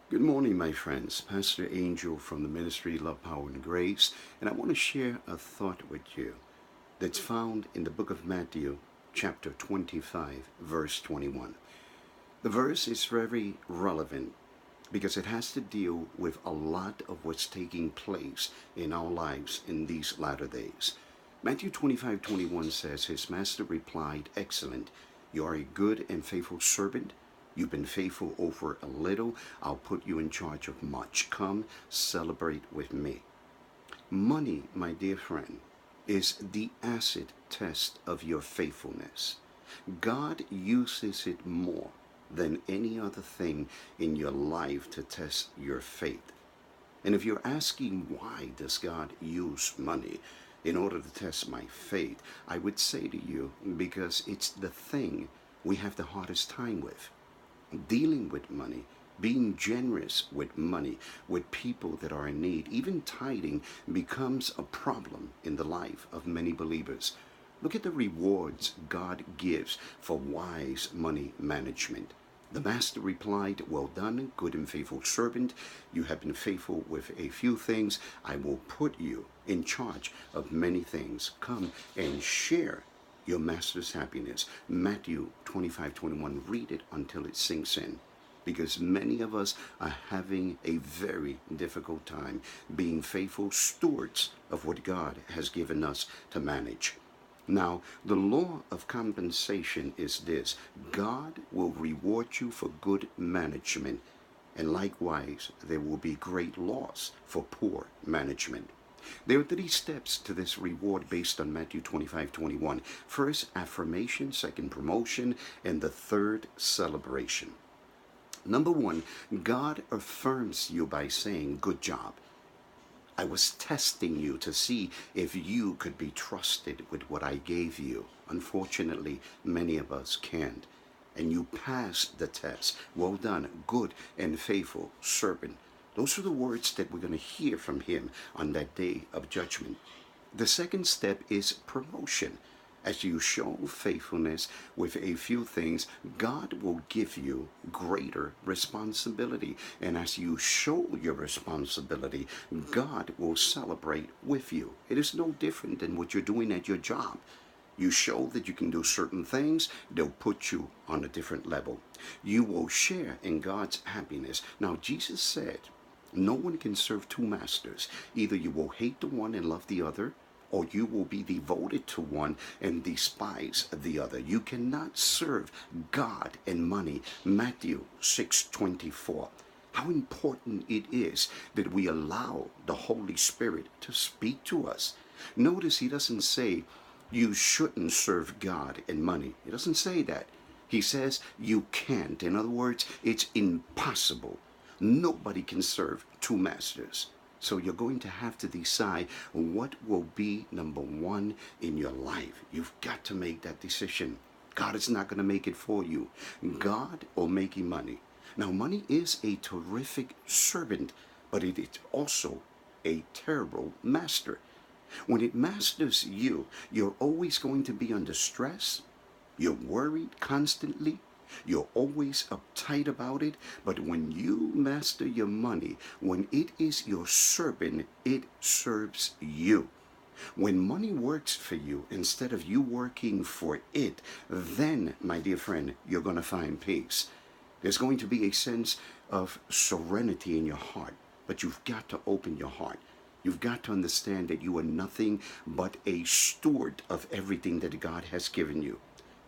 Good morning, my friends. Pastor Angel from the Ministry Love, Power, and Grace, and I want to share a thought with you that's found in the book of Matthew, chapter 25, verse 21. The verse is very relevant because it has to deal with a lot of what's taking place in our lives in these latter days. Matthew 25:21 says, His master replied, Excellent, you are a good and faithful servant. You've been faithful over a little. I'll put you in charge of much. Come, celebrate with me. Money, my dear friend, is the acid test of your faithfulness. God uses it more than any other thing in your life to test your faith. And if you're asking why does God use money in order to test my faith, I would say to you, because it's the thing we have the hardest time with. Dealing with money, being generous with money, with people that are in need, even tithing becomes a problem in the life of many believers. Look at the rewards God gives for wise money management. The master replied, Well done, good and faithful servant. You have been faithful with a few things. I will put you in charge of many things. Come and share your master's happiness. Matthew 25:21. Read it until it sinks in. Because many of us are having a very difficult time being faithful stewards of what God has given us to manage. Now, the law of compensation is this: God will reward you for good management, and likewise, there will be great loss for poor management. There are three steps to this reward based on Matthew 25:21. First, affirmation. Second, promotion. And the third, celebration. Number one, God affirms you by saying, Good job. I was testing you to see if you could be trusted with what I gave you. Unfortunately, many of us can't. And you passed the test. Well done, good and faithful servant. Those are the words that we're going to hear from him on that day of judgment. The second step is promotion. As you show faithfulness with a few things, God will give you greater responsibility. And as you show your responsibility, God will celebrate with you. It is no different than what you're doing at your job. You show that you can do certain things, they'll put you on a different level. You will share in God's happiness. Now, Jesus said, no one can serve two masters. Either you will hate the one and love the other, or you will be devoted to one and despise the other. You cannot serve God and money. Matthew 6:24. How important it is that we allow the Holy Spirit to speak to us. Notice he doesn't say you shouldn't serve God and money. He doesn't say that. He says you can't. In other words, it's impossible. Nobody can serve two masters. So you're going to have to decide what will be number one in your life. You've got to make that decision. God is not going to make it for you. God will make you money. Now, money is a terrific servant, but it is also a terrible master. When it masters you, you're always going to be under stress. You're worried constantly. You're always uptight about it. But when you master your money, when it is your servant, it serves you. When money works for you instead of you working for it, then, my dear friend, you're going to find peace. There's going to be a sense of serenity in your heart. But you've got to open your heart. You've got to understand that you are nothing but a steward of everything that God has given you.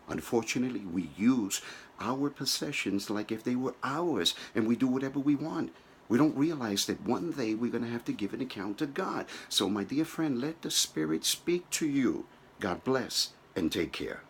Unfortunately, we use our possessions like if they were ours, and we do whatever we want. We don't realize that one day we're going to have to give an account to God. So, my dear friend, let the Spirit speak to you. God bless and take care.